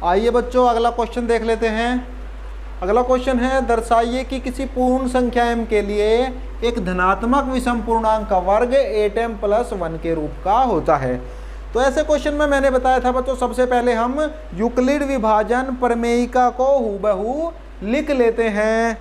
आइए बच्चों अगला क्वेश्चन देख लेते हैं। अगला क्वेश्चन है, दर्शाइए कि किसी पूर्ण संख्या m के लिए एक धनात्मक विषम पूर्णांक का वर्ग 8m + 1 के रूप का होता है। तो ऐसे क्वेश्चन में मैंने बताया था बच्चों, सबसे पहले हम यूक्लिड विभाजन प्रमेयिका को हूबहू लिख लेते हैं।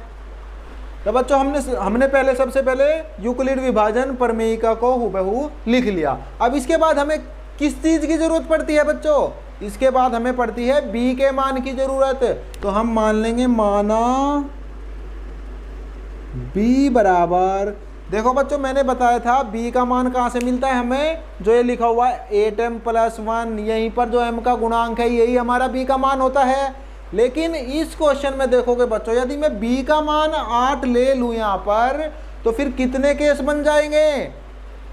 तो बच्चों हमने पहले सबसे पहले यूक्लिड विभाजन प्रमेयिका को हूबहू लिख लिया। अब इसके बाद हमें किस चीज़ की जरूरत पड़ती है बच्चों? इसके बाद हमें पड़ती है b के मान की जरूरत। तो हम मान लेंगे माना b बराबर, देखो बच्चों मैंने बताया था b का मान कहाँ से मिलता है हमें, जो ये लिखा हुआ है 8m + 1, यहीं पर जो m का गुणांक है यही हमारा b का मान होता है। लेकिन इस क्वेश्चन में देखोगे बच्चों, यदि मैं b का मान 8 ले लूँ यहाँ पर, तो फिर कितने केस बन जाएंगे?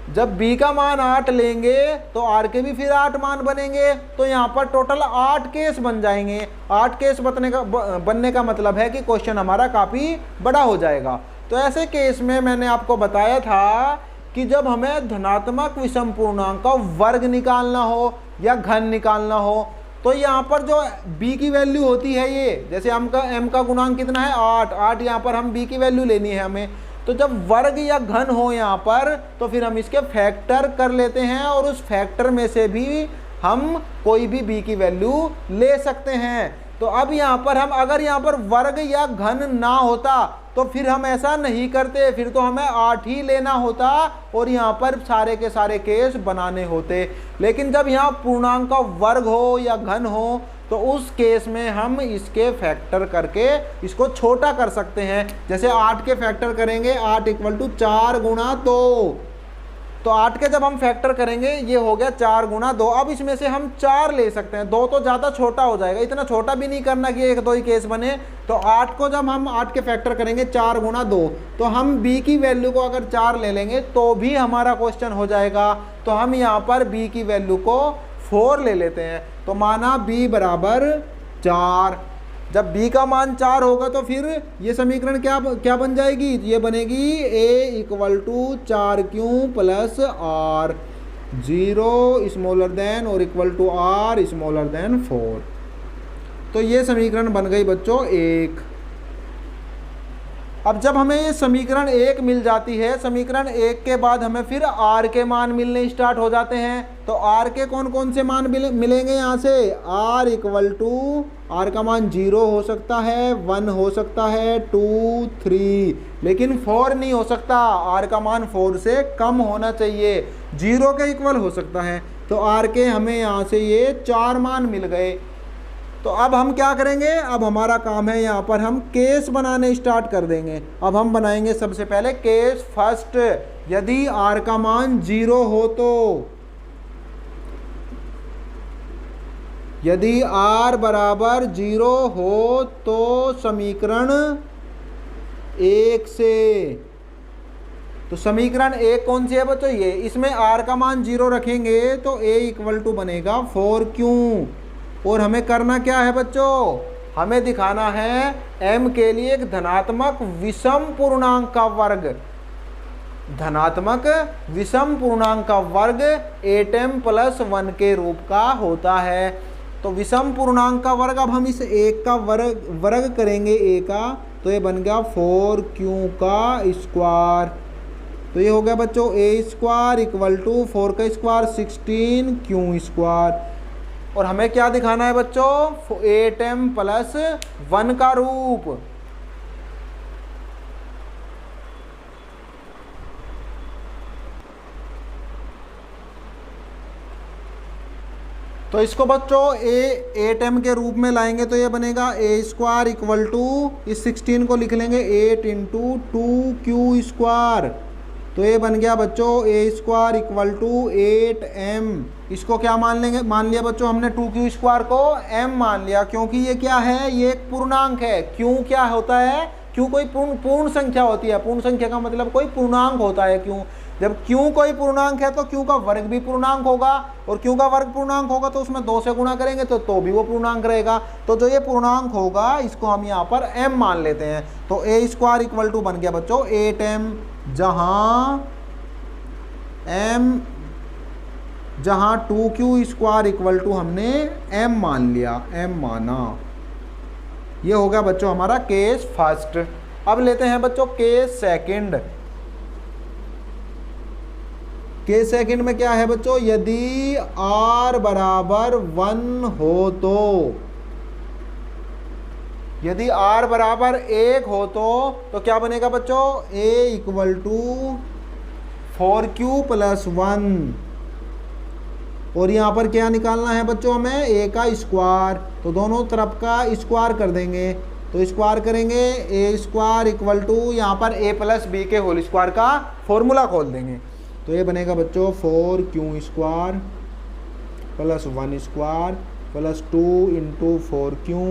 जब b का मान 8 लेंगे तो r के भी फिर 8 मान बनेंगे, तो यहाँ पर टोटल 8 केस बन जाएंगे। 8 केस बनने का मतलब है कि क्वेश्चन हमारा काफ़ी बड़ा हो जाएगा। तो ऐसे केस में मैंने आपको बताया था कि जब हमें धनात्मक विषम पूर्णांक का वर्ग निकालना हो या घन निकालना हो, तो यहाँ पर जो b की वैल्यू होती है, ये जैसे m का गुणांक कितना है 8, यहाँ पर हम b की वैल्यू लेनी है हमें। तो जब वर्ग या घन हो यहाँ पर, तो फिर हम इसके फैक्टर कर लेते हैं और उस फैक्टर में से भी हम कोई भी b की वैल्यू ले सकते हैं। तो अब यहाँ पर हम अगर यहाँ पर वर्ग या घन ना होता तो फिर हम ऐसा नहीं करते, फिर तो हमें 8 ही लेना होता और यहाँ पर सारे के सारे केस बनाने होते। लेकिन जब यहाँ पूर्णांक का वर्ग हो या घन हो, तो उस केस में हम इसके फैक्टर करके इसको छोटा कर सकते हैं। जैसे 8 के फैक्टर करेंगे, 8 = 4 × 2, तो 8 के जब हम फैक्टर करेंगे ये हो गया 4 × 2। अब इसमें से हम 4 ले सकते हैं, 2 तो ज़्यादा छोटा हो जाएगा, इतना छोटा भी नहीं करना कि 1-2 ही केस बने। तो 8 को जब हम 8 के फैक्टर करेंगे 4 × 2, तो हम b की वैल्यू को अगर 4 ले लेंगे तो भी हमारा क्वेश्चन हो जाएगा। तो हम यहाँ पर b की वैल्यू को 4 ले लेते हैं। तो माना b बराबर 4। जब b का मान 4 होगा तो फिर ये समीकरण क्या बन जाएगी? ये बनेगी a = 4q + r, 0 smaller than और equal to r smaller than 4। तो ये समीकरण बन गई बच्चों 1। अब जब हमें ये समीकरण 1 मिल जाती है, समीकरण 1 के बाद हमें फिर r के मान मिलने स्टार्ट हो जाते हैं। तो r के कौन कौन से मान मिलेंगे यहाँ से? r = r का मान 0 हो सकता है, 1 हो सकता है, 2, 3, लेकिन 4 नहीं हो सकता। r का मान 4 से कम होना चाहिए, 0 के इक्वल हो सकता है। तो r के हमें यहाँ से ये 4 मान मिल गए। तो अब हम क्या करेंगे? अब हमारा काम है यहाँ पर हम केस बनाने स्टार्ट कर देंगे। अब हम बनाएंगे सबसे पहले केस फर्स्ट। यदि r का मान 0 हो तो, यदि r बराबर 0 हो तो समीकरण 1 से, तो समीकरण 1 कौन सी है बच्चों? ये, इसमें r का मान 0 रखेंगे तो a = बनेगा 4q। और हमें करना क्या है बच्चों? हमें दिखाना है m के लिए एक धनात्मक विषम पूर्णांक का वर्ग। धनात्मक विषम पूर्णांक का वर्ग 8m + 1 के रूप का होता है। तो विषम पूर्णांक का वर्ग, अब हम इस 1 का वर्ग करेंगे a का, तो ये बन गया 4q का स्क्वायर। तो ये हो गया बच्चों a² = 4 का स्क्वायर 16q स्क्वायर। और हमें क्या दिखाना है बच्चों? 8m + 1 का रूप। तो इसको बच्चों 8m के रूप में लाएंगे तो ये बनेगा a² = इस 16 को लिख लेंगे 8 × 2q स्क्वायर। तो ये बन गया बच्चों a² = 8m। इसको क्या मान लेंगे? मान लिया बच्चों हमने 2q स्क्वायर को m मान लिया, क्योंकि ये क्या है? ये एक पूर्णांक है। क्यों क्या होता है? क्यों कोई पूर्ण संख्या होती है। पूर्ण संख्या का मतलब कोई पूर्णांक होता है। क्यों, जब क्यों कोई पूर्णांक है तो क्यों का वर्ग भी पूर्णांक होगा, और क्यों का वर्ग पूर्णांक होगा तो उसमें 2 से गुणा करेंगे तो भी वो पूर्णांक रहेगा। तो जो ये पूर्णांक होगा इसको हम यहाँ पर m मान लेते हैं। तो a² = बन गया बच्चों 8m, जहाँ m जहाँ 2q स्क्वायर इक्वल टू हमने m मान लिया, m माना। ये हो गया बच्चों हमारा केस फर्स्ट। अब लेते हैं बच्चों केस सेकंड। केस सेकंड में क्या है बच्चों, यदि r बराबर 1 हो तो, यदि r बराबर 1 हो तो क्या बनेगा बच्चों, a equal to 4q plus 1। और यहाँ पर क्या निकालना है बच्चों हमें, a का स्क्वायर, तो दोनों तरफ का स्क्वायर कर देंगे। तो स्क्वायर करेंगे a स्क्वायर इक्वल टू यहाँ पर a प्लस बी के होल स्क्वायर का फॉर्मूला खोल देंगे। तो ये बनेगा बच्चों 4q square plus 1 square plus 2 into 4q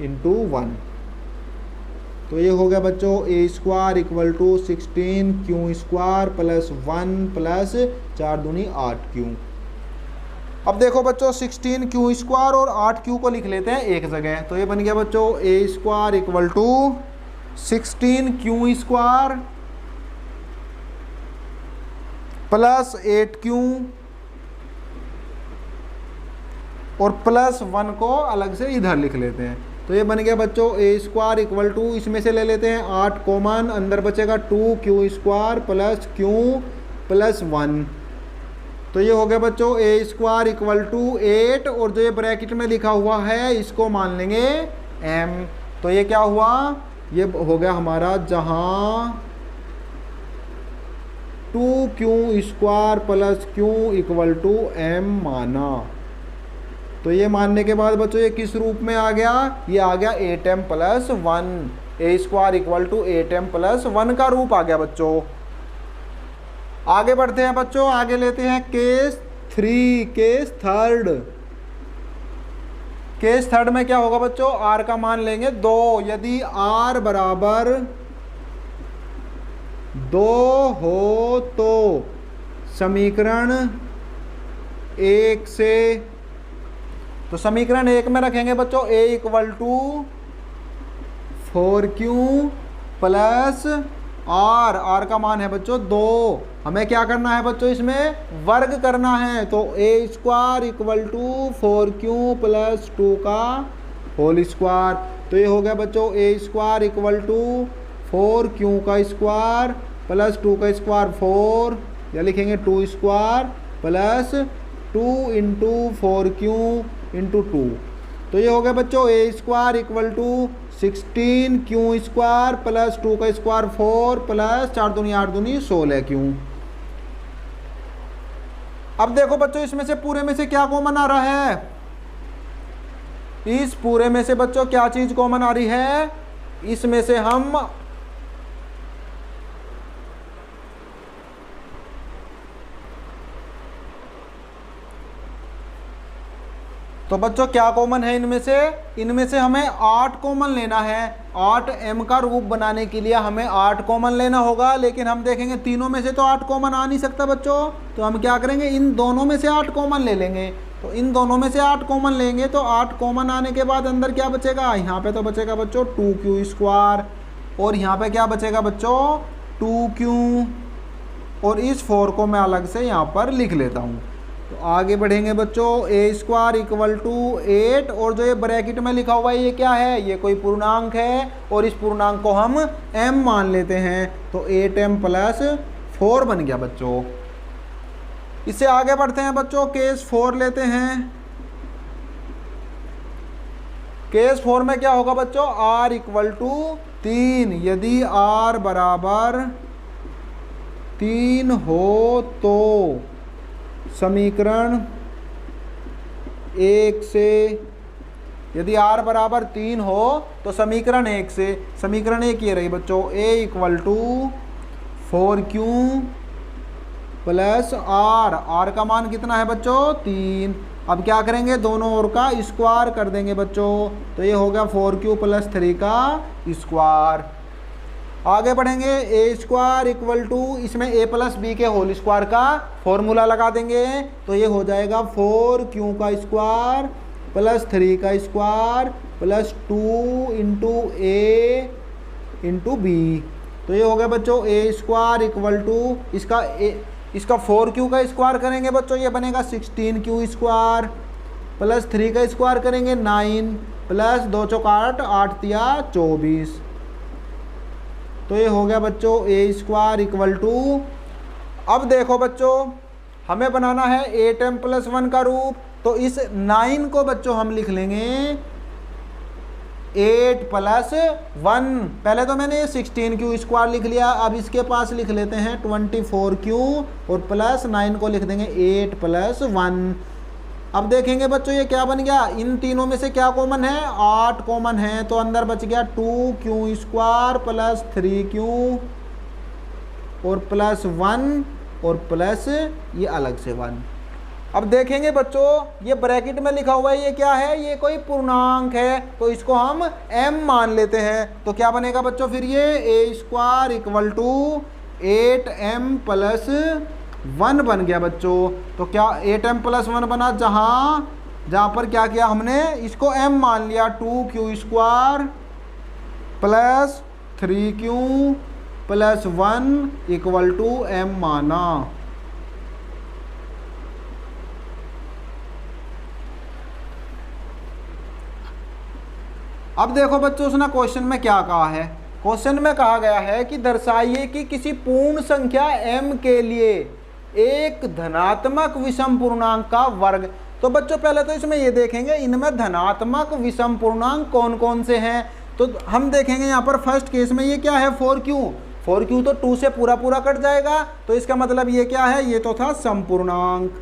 into 1। तो ये हो गया बच्चों a square equal to 16q square plus 1 plus 4 दूनी 8q। अब देखो बच्चों 16q स्क्वायर और 8q को लिख लेते हैं एक जगह। तो ये बन गया बच्चों a square equal to 16q square plus 8q और प्लस 1 को अलग से इधर लिख लेते हैं। तो ये बन गया बच्चों a स्क्वायर इक्वल टू, इसमें से ले लेते हैं 8 कॉमन, अंदर बचेगा 2q square plus q plus 1। तो ये हो गया बच्चों a स्क्वायर इक्वल टू 8 और जो ये ब्रैकेट में लिखा हुआ है इसको मान लेंगे m। तो ये क्या हुआ, ये हो गया हमारा जहाँ 2q square plus q equal to m माना। तो ये मानने के बाद बच्चों ये किस रूप में आ गया, ये आ गया 8m plus 1, a square equal to 8m plus 1 का रूप आ गया बच्चों। आगे बढ़ते हैं बच्चों, आगे लेते हैं case 3, case third. Case third में क्या होगा बच्चों, r का मान लेंगे 2। यदि r बराबर 2 हो तो समीकरण 1 से, तो समीकरण 1 में रखेंगे बच्चों a equal to 4q plus r का मान है बच्चों 2। हमें क्या करना है बच्चों, इसमें वर्ग करना है। तो a square equal to 4q plus 2 का होल स्क्वायर। तो ये हो गया बच्चों a square equal to 4q का स्क्वायर प्लस 2 का स्क्वायर 4, या लिखेंगे 2 square plus 2 into 4q into 2। तो ये हो गया बच्चों a square equal to 16q square plus 2 का स्क्वायर 4 प्लस 4 दूनी 8 दूनी 16q। अब देखो बच्चों इसमें से पूरे में से क्या कॉमन आ रहा है, इस पूरे में से बच्चों क्या चीज कॉमन आ रही है, इसमें से हम तो बच्चों क्या कॉमन है इनमें से हमें 8 कॉमन लेना है। 8m का रूप बनाने के लिए हमें 8 कॉमन लेना होगा, लेकिन हम देखेंगे तीनों में से तो 8 कॉमन आ नहीं सकता बच्चों। तो हम क्या करेंगे, इन दोनों में से 8 कॉमन ले लेंगे। तो इन दोनों में से 8 कॉमन लेंगे तो 8 कॉमन आने के बाद अंदर क्या बचेगा, यहाँ पे तो बचेगा बच्चों 2q स्क्वायर, और यहाँ पे क्या बचेगा बच्चों 2q, और इस 4 को मैं अलग से यहाँ पर लिख लेता हूँ। तो आगे बढ़ेंगे बच्चों a स्क्वायर इक्वल टू 8, और जो ये ब्रैकेट में लिखा हुआ है ये क्या है, ये कोई पूर्णांक है, और इस पूर्णांक को हम m मान लेते हैं। तो 8m प्लस 4 बन गया बच्चों। इससे आगे बढ़ते हैं बच्चों, केस 4 लेते हैं। केस 4 में क्या होगा बच्चों, r इक्वल टू 3। यदि r बराबर 3 हो तो समीकरण 1 से, यदि r बराबर 3 हो तो समीकरण 1 से, समीकरण 1 ये रही बच्चों a equal to 4q plus r का मान कितना है बच्चों 3। अब क्या करेंगे, दोनों ओर का स्क्वायर कर देंगे बच्चों। तो ये हो गया 4q प्लस 3 का स्क्वायर। आगे बढ़ेंगे, a स्क्वायर इक्वल टू, इसमें a प्लस बी के होल स्क्वायर का फॉर्मूला लगा देंगे। तो ये हो जाएगा 4q का स्क्वायर प्लस 3 का square plus 2 into a into B. तो ये हो गया बच्चों a स्क्वायर इक्वल टू, इसका इसका 4q का स्क्वायर करेंगे बच्चों, ये बनेगा 16q स्क्वायर, प्लस 3 का स्क्वायर करेंगे 9, प्लस 2 चौक 8, 8 तिया 24। तो ये हो गया बच्चों ए स्क्वायर इक्वल टू, अब देखो बच्चों हमें बनाना है 8m + 1 का रूप, तो इस 9 को बच्चों हम लिख लेंगे 8 + 1। पहले तो मैंने ये 16q स्क्वायर लिख लिया, अब इसके पास लिख लेते हैं 24q और प्लस 9 को लिख देंगे 8 + 1। अब देखेंगे बच्चों ये क्या बन गया, इन तीनों में से क्या कॉमन है, 8 कॉमन है, तो अंदर बच गया 2q स्क्वायर प्लस 3q और प्लस 1 और प्लस ये अलग से 1। अब देखेंगे बच्चों ये ब्रैकेट में लिखा हुआ है ये क्या है, ये कोई पूर्णांक है, तो इसको हम m मान लेते हैं। तो क्या बनेगा बच्चों फिर ये ए स्क्वायर इक्वल टू 8m + 1 बन गया बच्चों। तो क्या 8m + 1 बना, जहाँ पर क्या किया हमने, इसको m मान लिया, 2q square plus 3q plus 1 equal to m माना। अब देखो बच्चों उसने क्वेश्चन में क्या कहा है, क्वेश्चन में कहा गया है कि दर्शाइए कि किसी पूर्ण संख्या m के लिए एक धनात्मक विषम पूर्णांक का वर्ग। तो बच्चों पहले तो इसमें ये देखेंगे इनमें धनात्मक विषम पूर्णांक कौन कौन से हैं। तो हम देखेंगे यहाँ पर फर्स्ट केस में ये क्या है 4q तो 2 से पूरा पूरा कट जाएगा, तो इसका मतलब ये क्या है, ये तो था समपूर्णांक।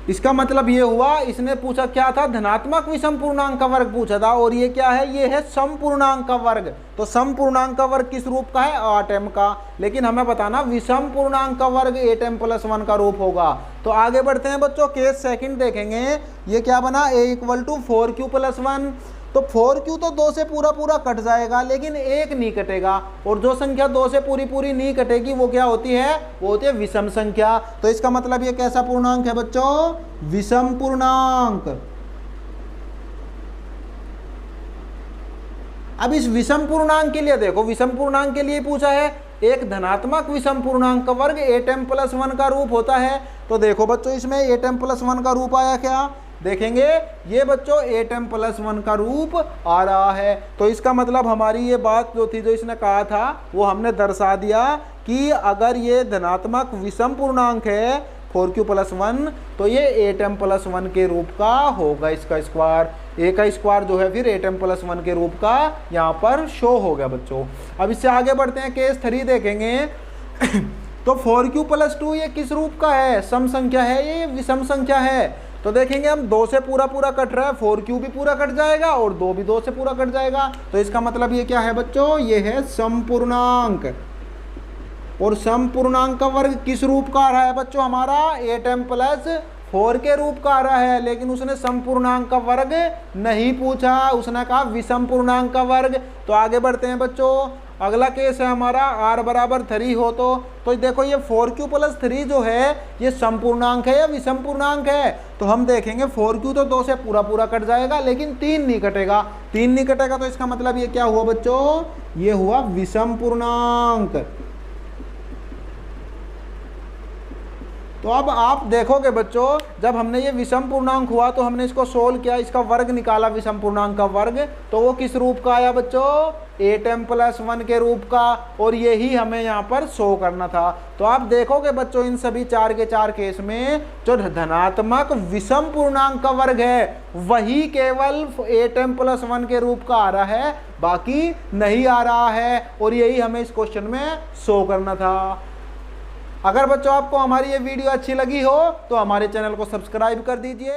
इसका मतलब ये हुआ, इसने पूछा क्या था, धनात्मक विषम पूर्णांक का वर्ग पूछा था, और ये क्या है, ये है समपूर्णांक का वर्ग। तो समपूर्णांक का वर्ग किस रूप का है, 8m का, लेकिन हमें बताना विषम पूर्णांक का वर्ग 8m + 1 का रूप होगा। तो आगे बढ़ते हैं बच्चों, केस सेकंड देखेंगे, ये क्या बना, a = 4q + 1। तो 4q तो 2 से पूरा पूरा कट जाएगा, लेकिन 1 नहीं कटेगा, और जो संख्या 2 से पूरी पूरी नहीं कटेगी वो क्या होती है, वो होती है विषम संख्या। तो इसका मतलब ये कैसा पूर्णांक है बच्चों, विषम पूर्णांक। अब इस विषम पूर्णांक के लिए देखो, विषम पूर्णांक के लिए पूछा है, एक धनात्मक विषम पूर्णांक का वर्ग 8m + 1 का रूप होता है। तो देखो बच्चों इसमें 8m + 1 का रूप आया क्या, देखेंगे ये बच्चों 8m + 1 का रूप आ रहा है। तो इसका मतलब हमारी ये बात जो थी, जो इसने कहा था, वो हमने दर्शा दिया कि अगर ये धनात्मक विषम पूर्णांक है 4q + 1, तो ये 8m + 1 के रूप का होगा, इसका स्क्वायर, a का स्क्वायर जो है फिर 8m + 1 के रूप का यहाँ पर शो हो गया बच्चों। अब इससे आगे बढ़ते हैं, केस 3 देखेंगे। तो 4q + 2 ये किस रूप का है, सम संख्या है, ये विषम संख्या है। तो देखेंगे हम 2 से पूरा पूरा कट रहा है, 4q भी पूरा कट जाएगा और 2 भी 2 से पूरा कट जाएगा। तो इसका मतलब ये क्या है बच्चों, ये है समपूर्णांक। और समपूर्णांक का वर्ग किस रूप का आ रहा है बच्चों, हमारा 8m + 4 के रूप का आ रहा है, लेकिन उसने समपूर्णांक का वर्ग नहीं पूछा, उसने कहा विषम पूर्णांक का वर्ग। तो आगे बढ़ते हैं बच्चों, अगला केस है हमारा r = 3 हो। तो देखो ये 4q + 3 जो है ये समपूर्णांक है या विषम पूर्णांक है। तो हम देखेंगे 4q तो 2 से पूरा पूरा कट जाएगा, लेकिन 3 नहीं कटेगा, 3 नहीं कटेगा, तो इसका मतलब ये क्या हुआ बच्चों, ये हुआ विषम पूर्णांक। तो अब आप देखोगे बच्चों, जब हमने ये विषम पूर्णांक हुआ तो हमने इसको सोल्व किया, इसका वर्ग निकाला, विषम पूर्णांक का वर्ग, तो वो किस रूप का आया बच्चों, 8m + 1 के रूप का, और यही हमें यहाँ पर शो करना था। तो आप देखोगे बच्चों इन सभी 4 के 4 केस में जो धनात्मक विषम पूर्णांक का वर्ग है वही केवल 8m + 1 के रूप का आ रहा है, बाकी नहीं आ रहा है, और यही हमें इस क्वेश्चन में शो करना था। अगर बच्चों आपको हमारी ये वीडियो अच्छी लगी हो तो हमारे चैनल को सब्सक्राइब कर दीजिए।